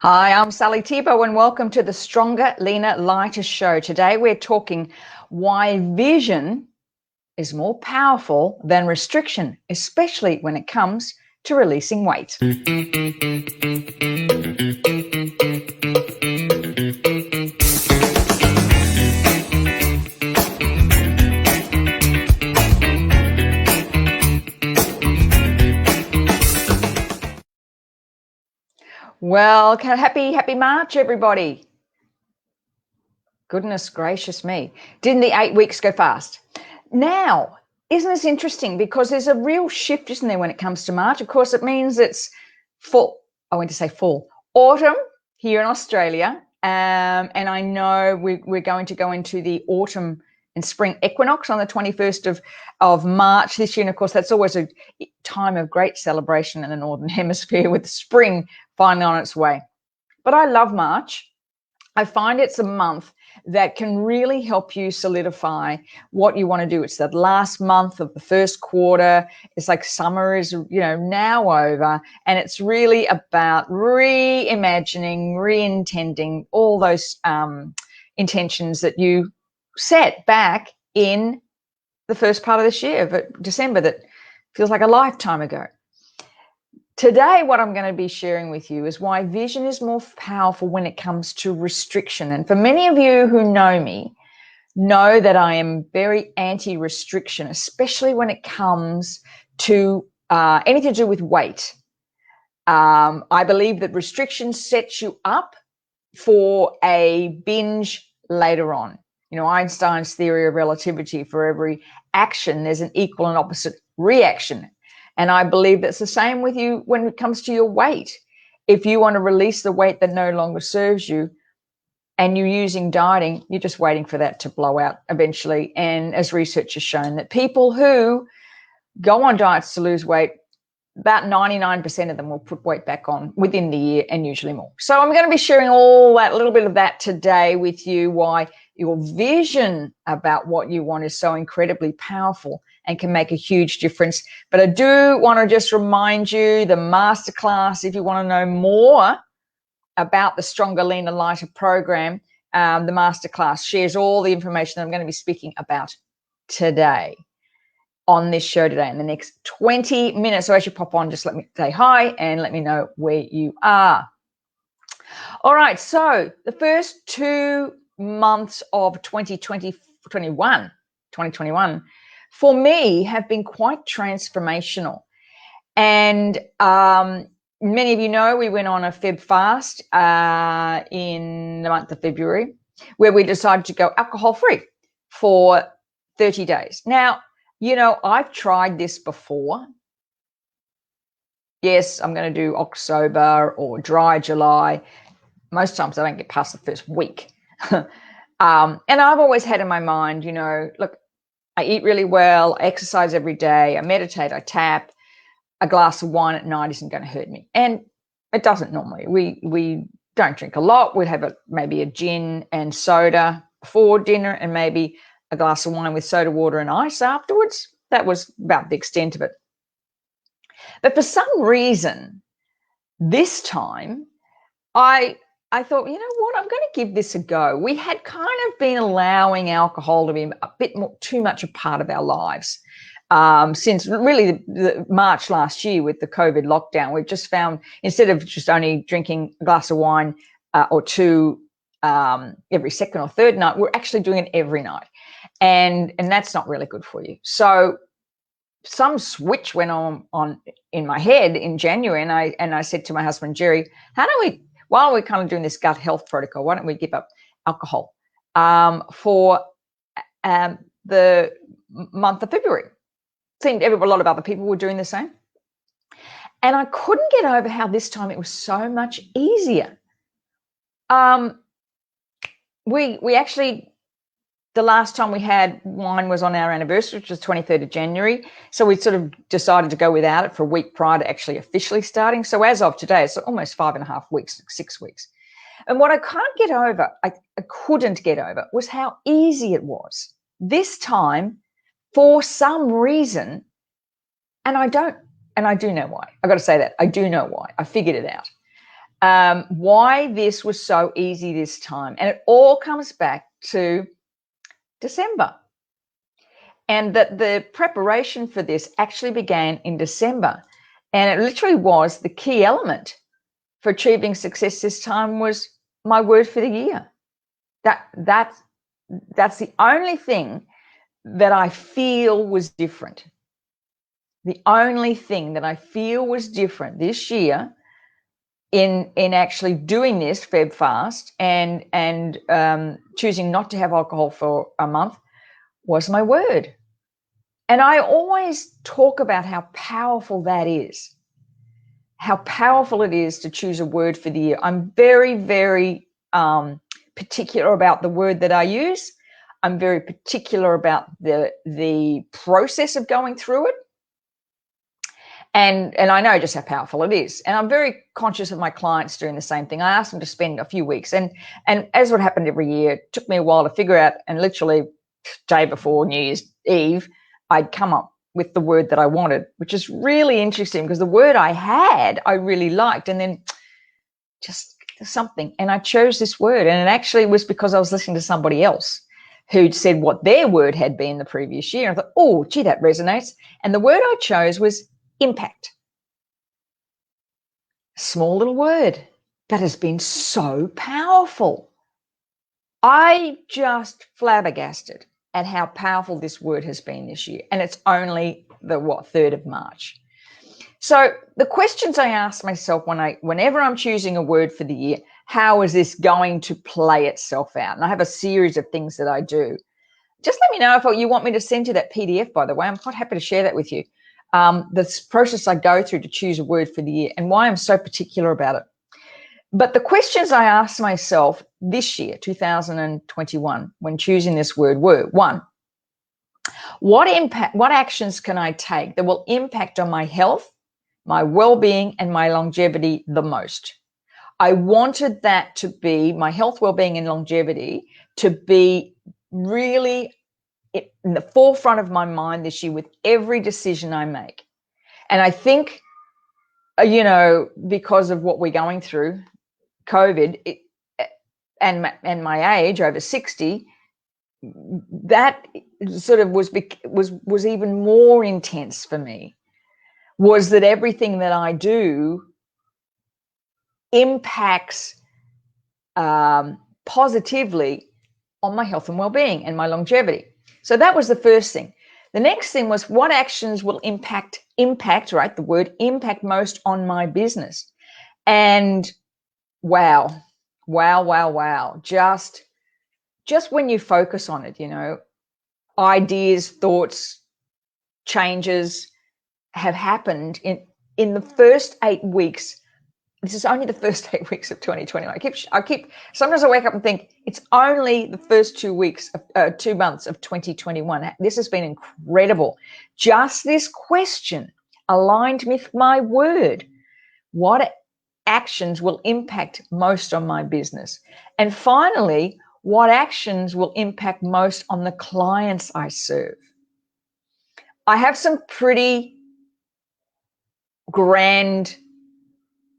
Hi, I'm Sally Thibault and welcome to the Stronger, Leaner, Lighter show. Today we're talking why vision is more powerful than restriction, especially when it comes to releasing weight. Well, happy March, everybody. Goodness gracious me. Didn't the 8 weeks go fast? Now, isn't this interesting? Because there's a real shift, isn't there, when it comes to March? Of course, it means it's fall. I went to say fall. Autumn here in Australia. And I know we're going to go into the autumn and spring equinox on the 21st of March this year. And of course, that's always a time of great celebration in the Northern Hemisphere with spring finally on its way. But I love March. I find it's a month that can really help you solidify what you want to do. It's the last month of the first quarter. It's like summer is, now over, and it's really about reimagining, re-intending all those intentions that you set back in the first part of this year, of December, that feels like a lifetime ago. Today, what I'm going to be sharing with you is why vision is more powerful when it comes to restriction. And for many of you who know me, know that I am very anti-restriction, especially when it comes to anything to do with weight. I believe that restriction sets you up for a binge later on. Einstein's theory of relativity: for every action, there's an equal and opposite reaction. And I believe that's the same with you when it comes to your weight. If you want to release the weight that no longer serves you and you're using dieting, you're just waiting for that to blow out eventually. And as research has shown, that people who go on diets to lose weight, about 99% of them will put weight back on within the year, and usually more. So I'm going to be sharing all that, a little bit of that today with you, why your vision about what you want is so incredibly powerful and can make a huge difference. But I do want to just remind you, the masterclass, if you want to know more about the Stronger, Leaner, Lighter program, the masterclass shares all the information that I'm going to be speaking about today on this show today in the next 20 minutes. So as you pop on, just let me say hi and let me know where you are. All right, so the first 2 months of 2021 for me have been quite transformational. And many of you know we went on a Feb Fast in the month of February, where we decided to go alcohol-free for 30 days. Now, I've tried this before. Yes, I'm going to do October or dry July. Most times I don't get past the first week. And I've always had in my mind, look, I eat really well, I exercise every day, I meditate, I tap. A glass of wine at night isn't going to hurt me. And it doesn't normally. We don't drink a lot. We'd have maybe a gin and soda before dinner and maybe a glass of wine with soda water and ice afterwards. That was about the extent of it. But for some reason, this time, I thought, you know what, I'm going to give this a go. We had kind of been allowing alcohol to be a bit more, too much a part of our lives since really the March last year with the COVID lockdown. We've just found, instead of just only drinking a glass of wine or two every second or third night, we're actually doing it every night. And that's not really good for you. So some switch went on in my head in January, and I said to my husband, Jerry, while we're kind of doing this gut health protocol, why don't we give up alcohol for the month of February? Seemed a lot of other people were doing the same. And I couldn't get over how this time it was so much easier. We actually, the last time we had wine was on our anniversary, which was 23rd of January. So we sort of decided to go without it for a week prior to actually officially starting. So as of today, it's almost 5.5 weeks, 6 weeks. And what I couldn't get over was how easy it was this time for some reason. And I do know why. I've got to say that. I do know why. I figured it out. why this was so easy this time. And it all comes back to December. And that the preparation for this actually began in December. And it literally was the key element for achieving success this time was my word for the year. That's the only thing that I feel was different. The only thing that I feel was different this year in actually doing this Feb Fast and choosing not to have alcohol for a month was my word. And I always talk about how powerful that is, how powerful it is to choose a word for the year. I'm very, very particular about the word that I use. I'm very particular about the process of going through it. And I know just how powerful it is. And I'm very conscious of my clients doing the same thing. I asked them to spend a few weeks. And as what happened every year, it took me a while to figure out, and literally day before New Year's Eve, I'd come up with the word that I wanted, which is really interesting because the word I had, I really liked. And then just something. And I chose this word. And it actually was because I was listening to somebody else who'd said what their word had been the previous year. And I thought, oh, gee, that resonates. And the word I chose was impact. Small little word that has been so powerful. I just flabbergasted at how powerful this word has been this year. And it's only the 3rd of March. So the questions I ask myself whenever I'm choosing a word for the year, how is this going to play itself out? And I have a series of things that I do. Just let me know if you want me to send you that PDF, by the way. I'm quite happy to share that with you. This process I go through to choose a word for the year and why I'm so particular about it. But the questions I asked myself this year, 2021, when choosing this word were, 1, what actions can I take that will impact on my health, my well-being, and my longevity the most? I wanted that to be, my health, well-being, and longevity, to be really in the forefront of my mind this year with every decision I make. And I think, because of what we're going through, COVID, and my age, over 60, that sort of was even more intense for me, was that everything that I do impacts positively on my health and well-being and my longevity. So that was the first thing. The next thing was, what actions will impact, right? The word impact most on my business. And wow. Just when you focus on it, ideas, thoughts, changes have happened in the first 8 weeks. This is only the first 8 weeks of 2021. Sometimes I wake up and think it's only the first 2 months of 2021. This has been incredible. Just this question aligned with my word. What actions will impact most on my business? And finally, what actions will impact most on the clients I serve? I have some pretty grand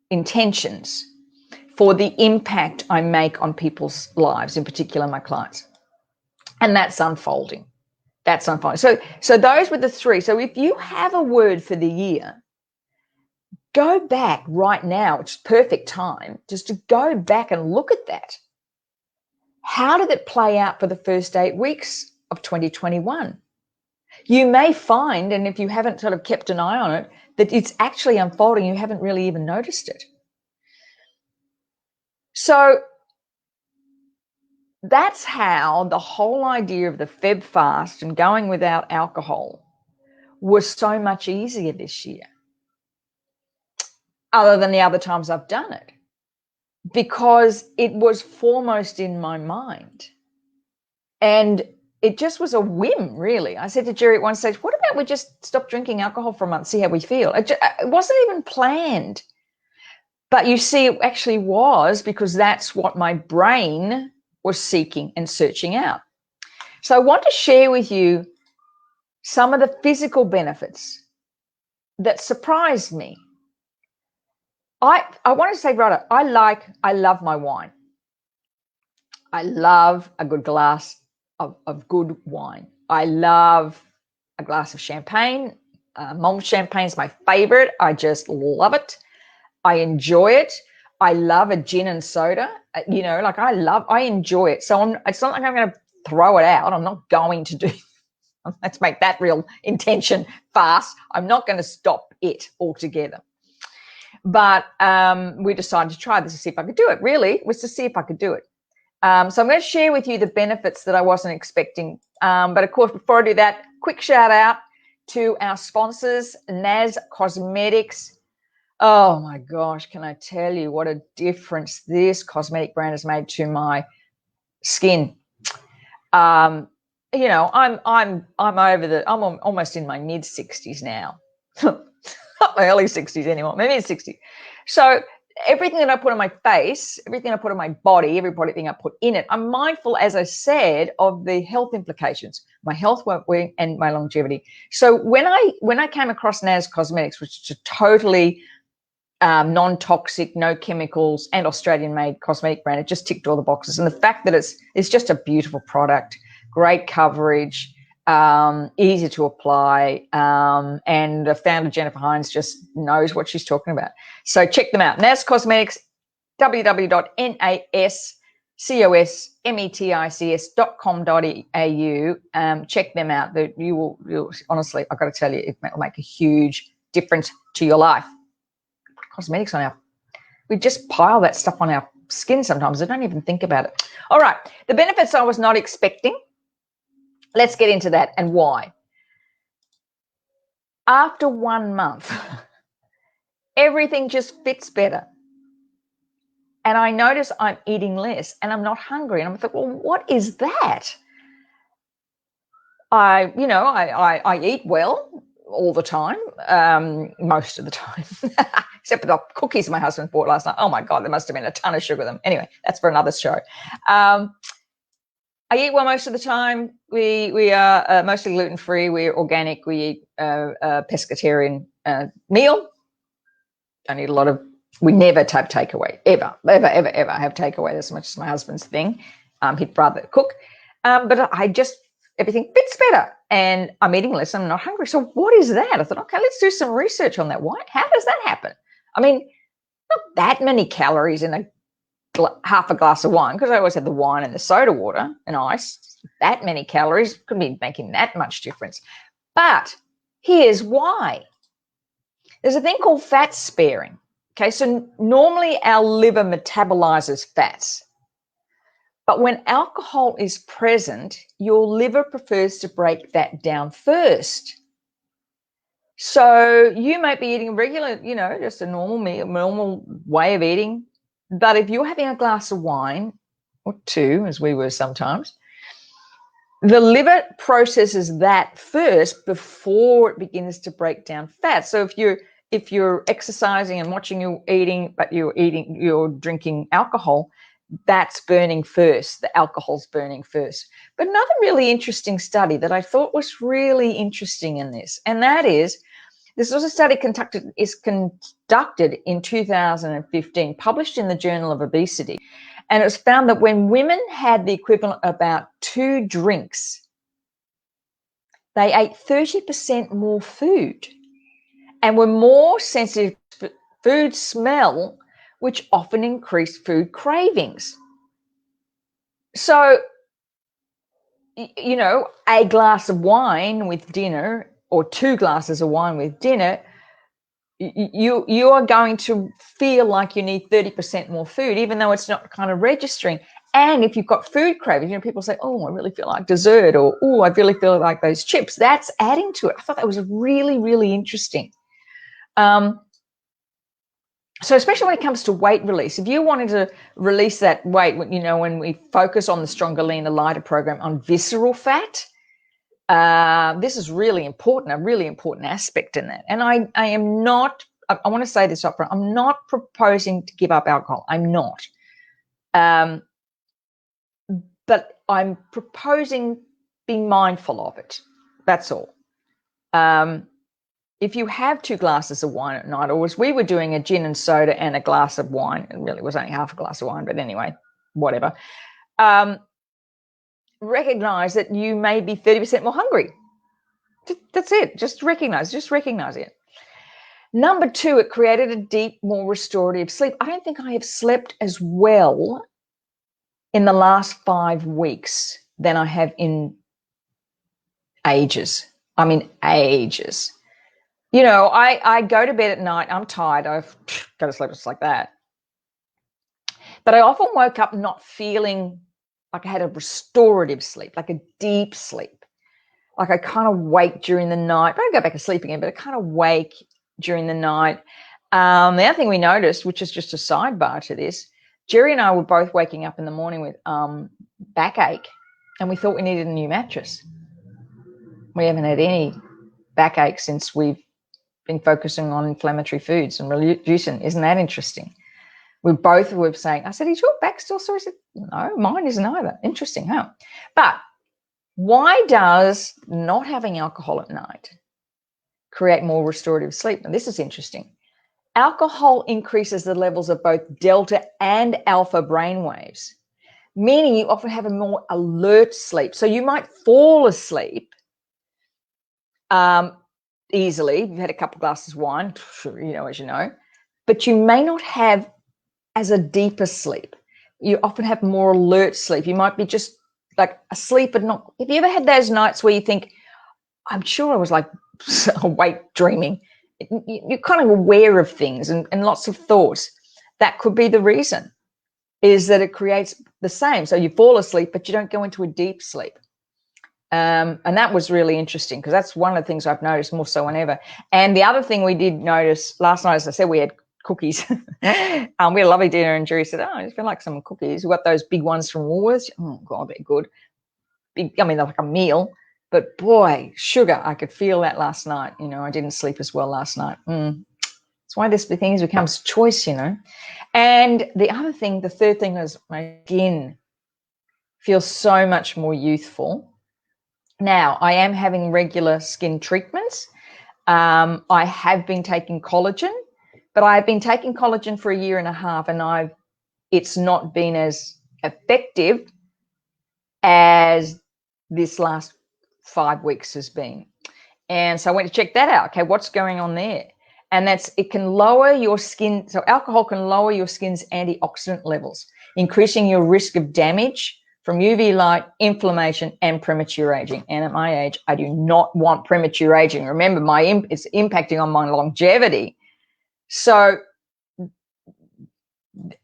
intentions for the impact I make on people's lives, in particular my clients. And that's unfolding. So those were the 3. So if you have a word for the year, go back right now. It's perfect time just to go back and look at that. How did it play out for the first 8 weeks of 2021? You may find, and if you haven't sort of kept an eye on it, that it's actually unfolding. You haven't really even noticed it. So that's how the whole idea of the Feb Fast and going without alcohol was so much easier this year, other than the other times I've done it, because it was foremost in my mind. And it just was a whim, really. I said to Jerry at one stage, what about we just stop drinking alcohol for a month, see how we feel? It wasn't even planned. But you see, it actually was, because that's what my brain was seeking and searching out. So I want to share with you some of the physical benefits that surprised me. I want to say, brother, I love my wine. I love a good glass of good wine. I love a glass of champagne. Mulled champagne is my favorite. I just love it. I enjoy it. I love a gin and soda. Like I enjoy it. So it's not like I'm going to throw it out. I'm not going to do. Let's make that real intention fast. I'm not going to stop it altogether. But we decided to try this to see if I could do it. Really, it was to see if I could do it. So I'm going to share with you the benefits that I wasn't expecting. But of course, before I do that, quick shout out to our sponsors, NAS Cosmetics. Oh my gosh, can I tell you what a difference this cosmetic brand has made to my skin? I'm almost in my mid 60s now. Not my early 60s anymore, maybe mid 60s. So everything that I put on my face, everything I put on my body, everything I put in it, I'm mindful, as I said, of the health implications, my health well-being and my longevity. So when I came across NAS Cosmetics, which is a totally non-toxic, no chemicals, and Australian-made cosmetic brand, it just ticked all the boxes. And the fact that it's just a beautiful product, great coverage, easy to apply, and the founder Jennifer Hines just knows what she's talking about. So check them out. NAS Cosmetics, www.nascosmetics.com.au. Check them out. You'll honestly, I've got to tell you, it will make a huge difference to your life. Cosmetics we just pile that stuff on our skin sometimes. I don't even think about it. All right, the benefits I was not expecting. Let's get into that and why. After 1 month, everything just fits better. And I notice I'm eating less and I'm not hungry. And I'm like, well, what is that? I eat well all the time, most of the time, except for the cookies my husband bought last night. Oh my God, there must have been a ton of sugar in them. Anyway, that's for another show. I eat well most of the time. We are mostly gluten-free. We're organic. We eat a pescatarian meal. Don't eat a lot of, we never have takeaway, ever have takeaway. That's much as my husband's thing. He'd rather cook. But everything fits better and I'm eating less. I'm not hungry. So what is that? I thought, okay, let's do some research on that. How does that happen? I mean, not that many calories in half a glass of wine, because I always had the wine and the soda water and ice. That many calories couldn't be making that much difference. But here's why. There's a thing called fat sparing. Okay, so normally our liver metabolizes fats. But when alcohol is present, your liver prefers to break that down first. So you might be eating regular, just a normal meal, normal way of eating. But if you're having a glass of wine, or two, as we were sometimes, the liver processes that first before it begins to break down fat. So if you're exercising and watching you eating, but you're drinking alcohol, that's burning first. The alcohol's burning first. But another really interesting study that I thought was really interesting in this, and that is, this was a study conducted in 2015, published in the Journal of Obesity, and it was found that when women had the equivalent of about 2 drinks, they ate 30% more food and were more sensitive to food smell, which often increased food cravings. So, a glass of wine with dinner or 2 glasses of wine with dinner, you are going to feel like you need 30% more food, even though it's not kind of registering. And if you've got food cravings, people say, oh, I really feel like dessert, or, oh, I really feel like those chips. That's adding to it. I thought that was really, really interesting. So especially when it comes to weight release, if you wanted to release that weight, when we focus on the Stronger, Leaner, Lighter program on visceral fat, this is really important, a really important aspect in that. And I am not, I want to say this up front, I'm not proposing to give up alcohol. I'm not. But I'm proposing being mindful of it. That's all. if you have 2 glasses of wine at night, or as we were doing a gin and soda and a glass of wine, it really was only half a glass of wine, but anyway, whatever, recognize that you may be 30% more hungry. That's it. Just recognize it. Number 2, it created a deep, more restorative sleep. I don't think I have slept as well in the last 5 weeks than I have in ages. I mean, ages. You know, I go to bed at night, I'm tired, I've got to sleep just like that. But I often woke up not feeling like I had a restorative sleep, like a deep sleep. Like I kind of wake during the night, but I go back to sleep again, but I kind of wake during the night. The other thing we noticed, which is just a sidebar to this, Jerry and I were both waking up in the morning with backache, and we thought we needed a new mattress. We haven't had any backache since we've been focusing on inflammatory foods and reducing. Isn't that interesting? We both were saying, I said, is your back still sore? He said, no, mine isn't either. Interesting, huh? But why does not having alcohol at night create more restorative sleep? And this is interesting. Alcohol increases the levels of both delta and alpha brainwaves, meaning you often have a more alert sleep. So you might fall asleep easily. You've had a couple of glasses of wine, as you know, but you may not have as a deeper sleep. You often have more alert sleep. You might be just like asleep, but not. Have you ever had those nights where you think, I'm sure I was like awake dreaming? You're kind of aware of things and lots of thoughts. That could be the reason, is that it creates the same. So you fall asleep, but you don't go into a deep sleep. And that was really interesting, because that's one of the things I've noticed more so than ever. And the other thing we did notice last night, as I said, we had cookies. We had a lovely dinner, and Jerry said, I just feel like some cookies. We got those big ones from Woolworths. Oh, God, they're good. Big, they're like a meal. But boy, sugar, I could feel that last night. I didn't sleep as well last night. That's why this thing becomes choice, And the other thing, the third thing, is my skin feels so much more youthful. Now, I am having regular skin treatments. I have been taking collagen, but I've been taking collagen for 1.5 years, and it's not been as effective as this last 5 weeks has been. And so I went to check that out. Okay, what's going on there? And it can lower your skin. So alcohol can lower your skin's antioxidant levels, increasing your risk of damage from UV light, inflammation, and premature aging. And at my age, I do not want premature aging. Remember, it's impacting on my longevity. So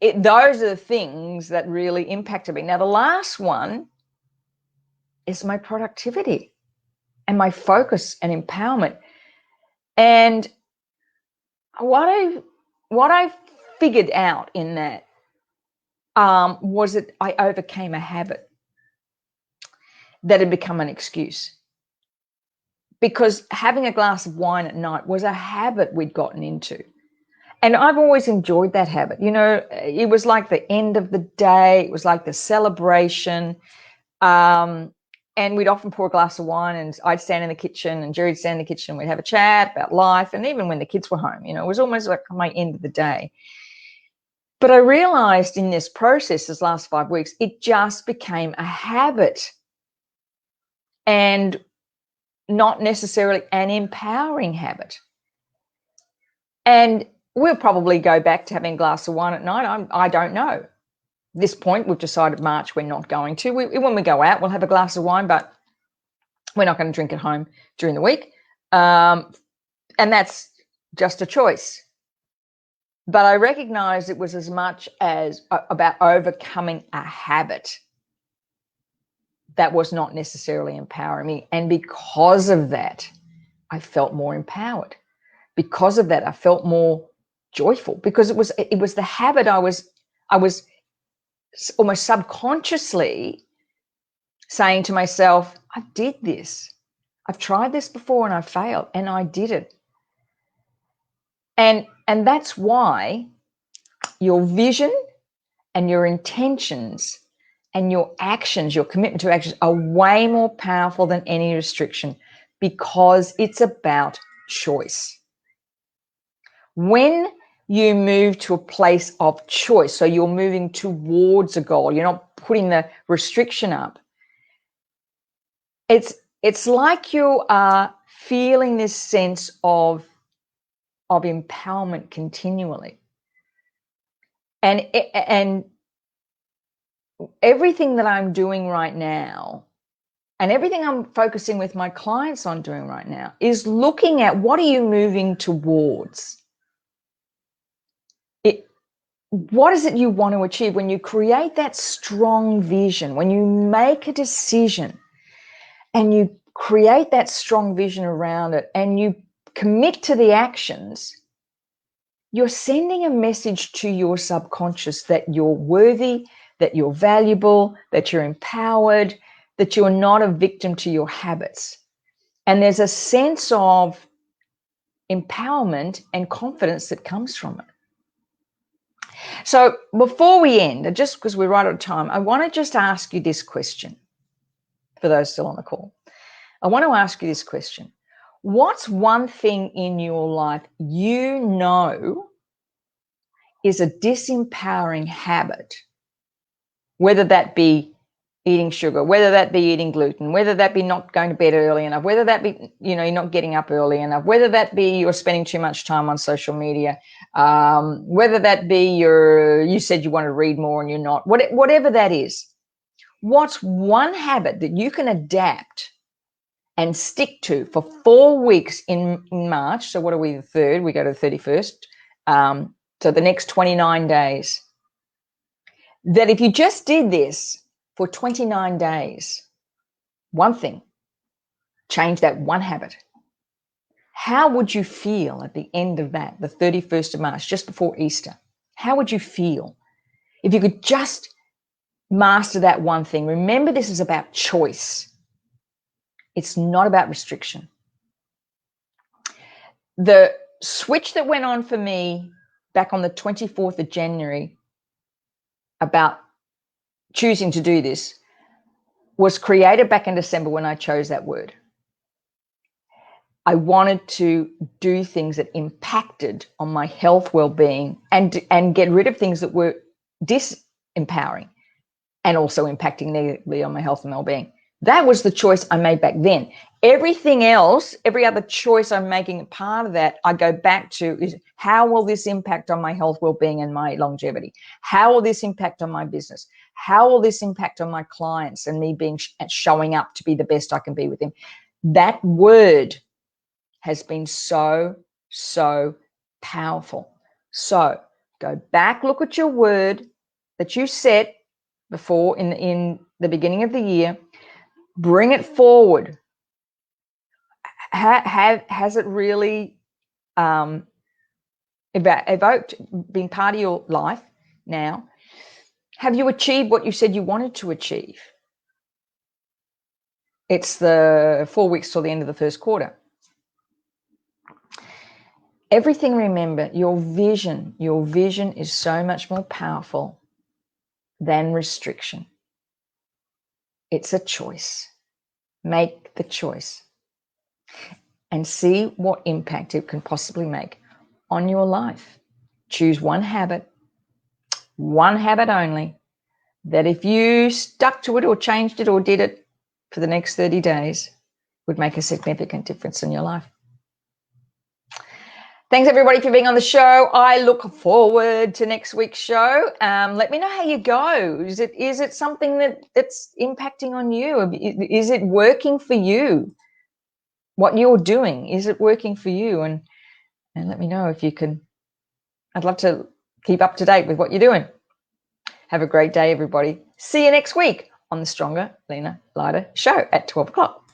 those are the things that really impacted me. Now, the last one is my productivity and my focus and empowerment. And what I figured out in that was that I overcame a habit that had become an excuse. Because having a glass of wine at night was a habit we'd gotten into. And I've always enjoyed that habit. It was like the end of the day. It was like the celebration. And we'd often pour a glass of wine, and I'd stand in the kitchen and Jerry'd stand in the kitchen, and we'd have a chat about life. And even when the kids were home, it was almost like my end of the day. But I realized in this process, this last 5 weeks, it just became a habit and not necessarily an empowering habit. And we'll probably go back to having a glass of wine at night. I don't know. At this point, we've decided March we're not going to. When we go out, we'll have a glass of wine, but we're not going to drink at home during the week. And that's just a choice. But I recognized it was as much as about overcoming a habit that was not necessarily empowering me. And because of that, I felt more empowered. Because of that, I felt more joyful, because it was the habit I was almost subconsciously saying to myself, I did this. I've tried this before and I failed, and I did it. And that's why your vision and your intentions and your actions, your commitment to actions, are way more powerful than any restriction, because it's about choice. When you move to a place of choice, so you're moving towards a goal, you're not putting the restriction up, it's like you are feeling this sense of empowerment continually. And everything that I'm doing right now, and everything I'm focusing with my clients on doing right now, is looking at what are you moving towards? What is it you want to achieve? When you create that strong vision, when you make a decision and you create that strong vision around it and you commit to the actions, you're sending a message to your subconscious that you're worthy, that you're valuable, that you're empowered, that you're not a victim to your habits. And there's a sense of empowerment and confidence that comes from it. So before we end, just because we're right on time, I want to just ask you this question for those still on the call. I want to ask you this question. What's one thing in your life you know is a disempowering habit, whether that be eating sugar, whether that be eating gluten, whether that be not going to bed early enough, whether that be, you're not getting up early enough, whether that be you're spending too much time on social media, whether that be you said you want to read more and you're not, whatever that is. What's one habit that you can adapt and stick to for 4 weeks in March? So what are we, the 3rd? We go to the 31st. So the next 29 days. That if you just did this for 29 days, one thing, change that one habit. How would you feel at the end of that, the 31st of March, just before Easter? How would you feel if you could just master that one thing? Remember, this is about choice. It's not about restriction. The switch that went on for me back on the 24th of January about choosing to do this was created back in December when I chose that word. I wanted to do things that impacted on my health, well-being, and get rid of things that were disempowering and also impacting negatively on my health and well-being. That was the choice I made back then. Everything else, every other choice I'm making a part of that, I go back to is how will this impact on my health, well-being, and my longevity? How will this impact on my business? How will this impact on my clients and me being showing up to be the best I can be with them? That word has been so, so powerful. So go back, look at your word that you set before in the beginning of the year. Bring it forward. Has it really evoked, been part of your life now? Have you achieved what you said you wanted to achieve? It's the 4 weeks till the end of the first quarter. Everything, remember, your vision is so much more powerful than restriction. It's a choice. Make the choice and see what impact it can possibly make on your life. Choose one habit only, that if you stuck to it or changed it or did it for the next 30 days, would make a significant difference in your life. Thanks, everybody, for being on the show. I look forward to next week's show. Let me know how you go. Is it something that's impacting on you? Is it working for you? What you're doing, is it working for you? And let me know if you can. I'd love to keep up to date with what you're doing. Have a great day, everybody. See you next week on the Stronger, Leaner, Lighter show at 12 o'clock.